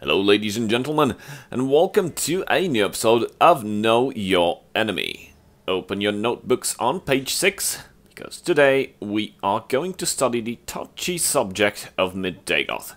Hello ladies and gentlemen, and welcome to a new episode of Know Your Enemy. Open your notebooks on page 6, because today we are going to study the touchy subject of Mid-Dagoth.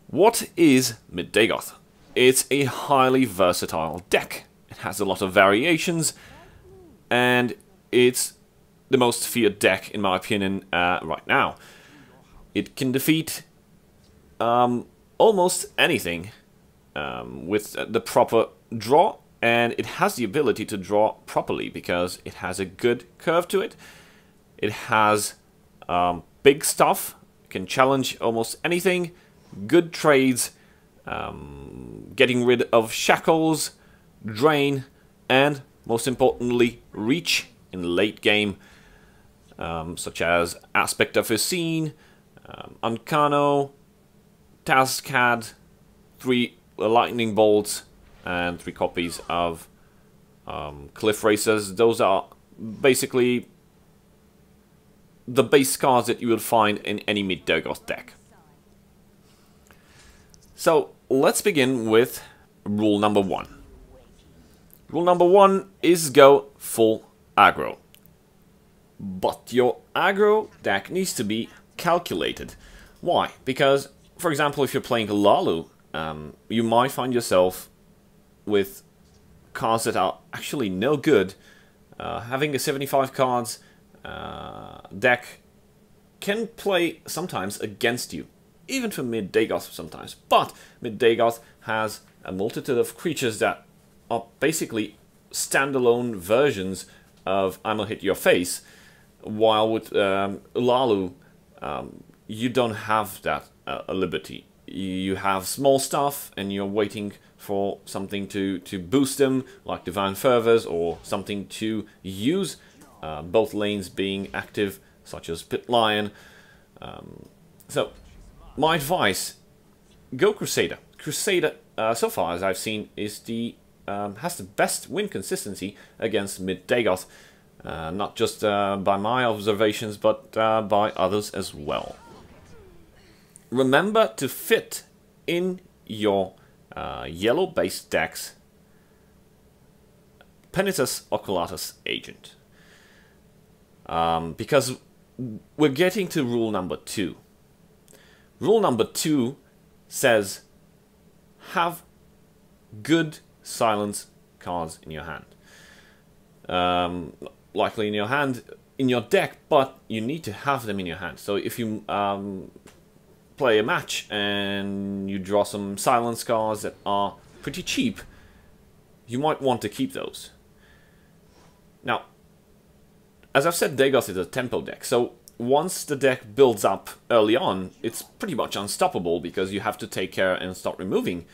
What is Mid-Dagoth? It's a highly versatile deck. It has a lot of variations, and it's the most feared deck, in my opinion, right now. It can defeat almost anything with the proper draw, and it has the ability to draw properly because it has a good curve to it. It has big stuff, can challenge almost anything, good trades, getting rid of shackles, drain, and most importantly, reach in late game, such as Aspect of his Scene, Uncano, Tazcad, 3 lightning bolts, and 3 copies of Cliff Racers. Those are basically the base cards that you will find in any Mid-Dagoth deck. So let's begin with rule number 1. Rule number 1 is go full aggro. But your aggro deck needs to be calculated. Why? Because, for example, if you're playing Lalu, you might find yourself with cards that are actually no good. Having a 75 cards deck can play sometimes against you, even for Mid-Dagoth sometimes. But Mid-Dagoth has a multitude of creatures that are basically standalone versions of I'ma hit your face, while with Lalu, you don't have that liberty. You have small stuff and you're waiting for something to boost them, like Divine Fervors, or something to use, both lanes being active, such as Pit Lion. So, my advice, go Crusader. Crusader, so far as I've seen, is has the best win consistency against Mid-Dagoth, not just by my observations, but by others as well. Remember to fit in your yellow-based decks Penitus Oculatus Agent. Because we're getting to rule number 2. Rule number 2 says have good silence cards in your hand. Likely in your hand, in your deck, but you need to have them in your hand. So if you play a match and you draw some silence cards that are pretty cheap, you might want to keep those. Now, as I've said, Dagoth is a tempo deck, so once the deck builds up early on, it's pretty much unstoppable because you have to take care and start removing.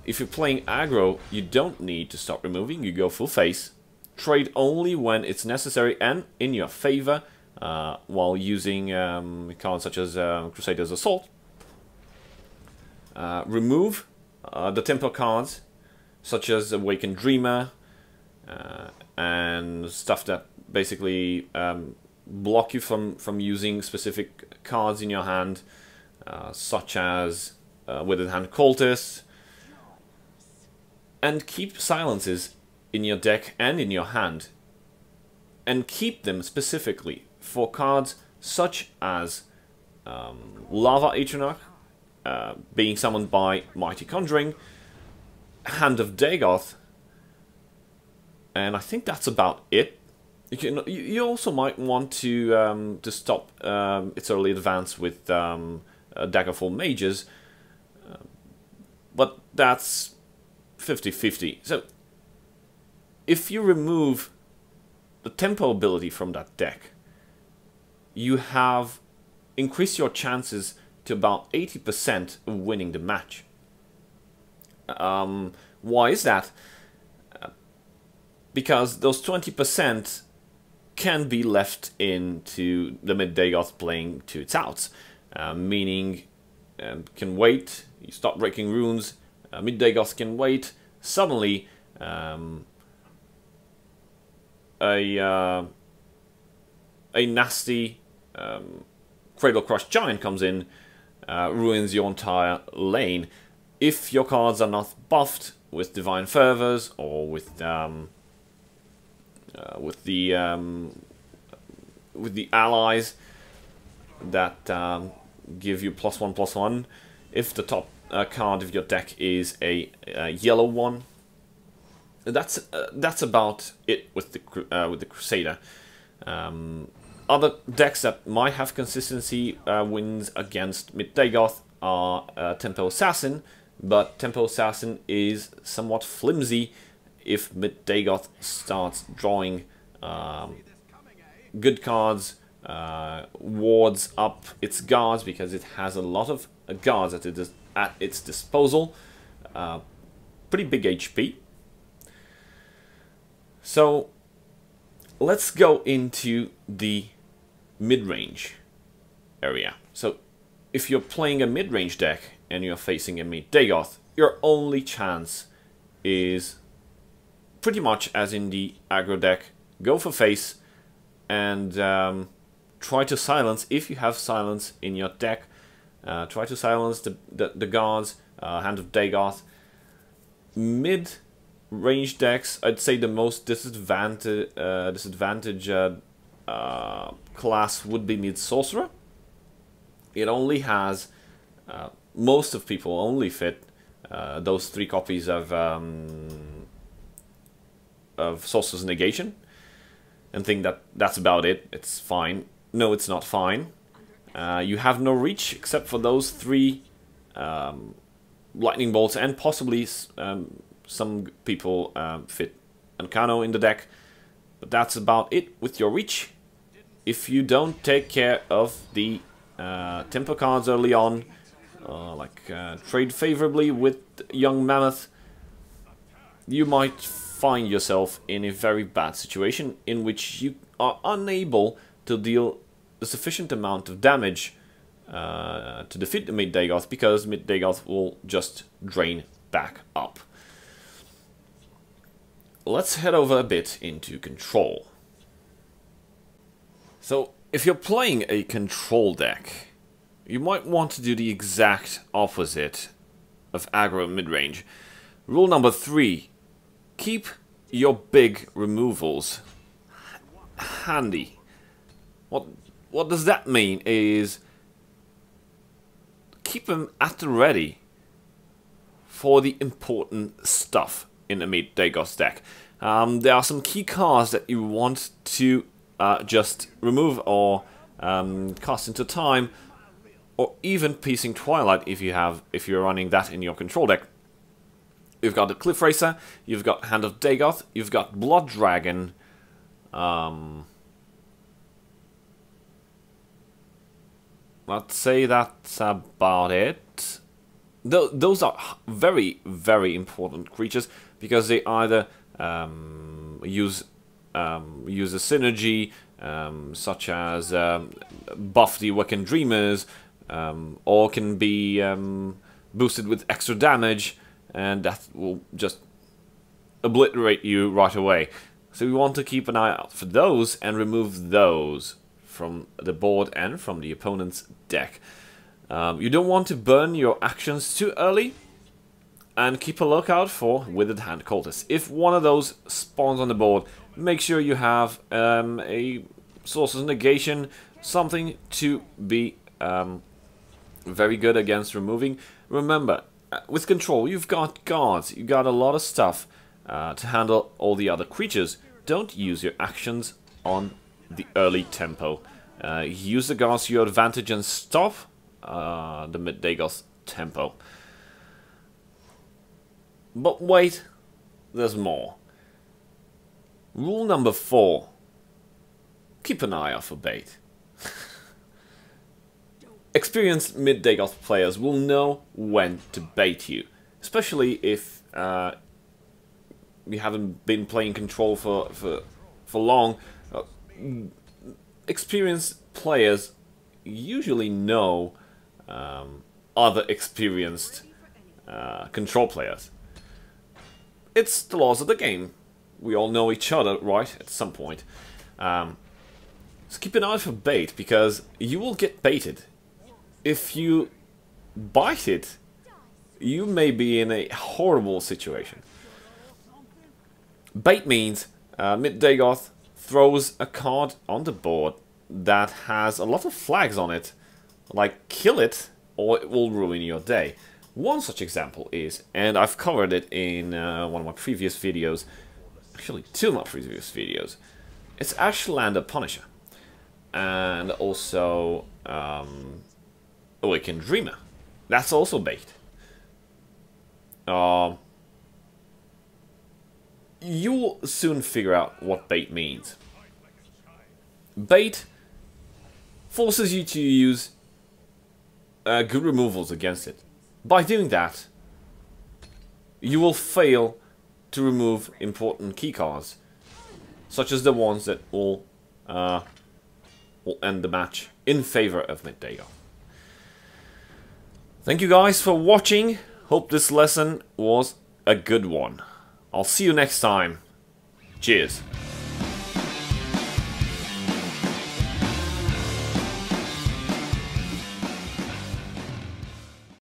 If you're playing aggro, you don't need to start removing, you go full face, trade only when it's necessary and in your favor, while using cards such as Crusader's Assault. Remove the tempo cards, such as Awakened Dreamer, and stuff that basically block you from using specific cards in your hand, such as Withered Hand Cultist, and keep silences in your deck and in your hand, and keep them specifically for cards such as Lava Atronach, being summoned by Mighty Conjuring, Hand of Dagoth, and I think that's about it. You also might want to stop its early advance with Daggerfall Mages, but that's 50-50. So if you remove the tempo ability from that deck, you have increased your chances to about 80% of winning the match. Why is that? Because those 20% can be left into the Mid-Dagoth playing to its outs, meaning can wait, you stop breaking runes, Mid-Dagoth can wait, suddenly a nasty Cradle Crush Giant comes in, ruins your entire lane, if your cards are not buffed with Divine Fervors or with the allies that give you +1/+1. If the top card of your deck is a yellow one, that's about it with the Crusader. Other decks that might have consistency wins against Mid-Dagoth are Tempo Assassin, but Tempo Assassin is somewhat flimsy if Mid-Dagoth starts drawing good cards, wards up its guards, because it has a lot of guards at its disposal. Pretty big HP. So let's go into the mid-range area. So if you're playing a mid-range deck and you're facing a Mid-Dagoth, your only chance is pretty much as in the aggro deck, go for face and try to silence, if you have silence in your deck, try to silence the guards, Hand of Dagoth. Mid-range decks, I'd say the most disadvantage class would be Mid-Sorcerer. It only has, most of people only fit those 3 copies of Sorcerer's Negation, and think that that's about it. It's fine. No, it's not fine. You have no reach except for those 3 lightning bolts, and possibly some people fit Ancano in the deck, but that's about it with your reach. If you don't take care of the tempo cards early on, like trade favorably with Young Mammoth, you might find yourself in a very bad situation in which you are unable to deal a sufficient amount of damage to defeat the Mid-Dagoth, because Mid-Dagoth will just drain back up. Let's head over a bit into control. So if you're playing a control deck, you might want to do the exact opposite of aggro mid-range. Rule number 3, keep your big removals handy. What does that mean is keep them at the ready for the important stuff in a Mid-Dagoth deck. There are some key cards that you want to just remove or cast into time, or even Piercing Twilight if you're running that in your control deck. You've got the Cliff Racer, you've got Hand of Dagoth, you've got Blood Dragon. Let's say that's about it. Those are very, very important creatures, because they either use a synergy, such as buff the Awakened Dreamers, or can be boosted with extra damage, and that will just obliterate you right away. So we want to keep an eye out for those and remove those from the board and from the opponent's deck. You don't want to burn your actions too early, and keep a lookout for Withered Hand Cultists. If one of those spawns on the board, make sure you have a Sorcerer's Negation, something to be very good against removing. Remember, with control, you've got guards, you've got a lot of stuff to handle all the other creatures. Don't use your actions on the early tempo. Use the guards to your advantage and stop the Mid-Dagoth tempo. But wait, there's more. Rule number 4. Keep an eye out for bait. Experienced Mid-Dagoth players will know when to bait you, especially if you haven't been playing control for long. Experienced players usually know other experienced control players. It's the laws of the game. We all know each other, right, at some point. So keep an eye for bait, because you will get baited. If you bite it, you may be in a horrible situation. Bait means mid-Dagoth throws a card on the board that has a lot of flags on it, like kill it or it will ruin your day. One such example is, and I've covered it in one of my previous videos, actually two of my previous videos, it's Ashlander Punisher, and also Awakened Dreamer. That's also bait. You'll soon figure out what bait means. Bait forces you to use good removals against it. By doing that, you will fail to remove important keycards, such as the ones that will end the match in favor of mid-Dagoth. Thank you guys for watching. Hope this lesson was a good one. I'll see you next time. Cheers.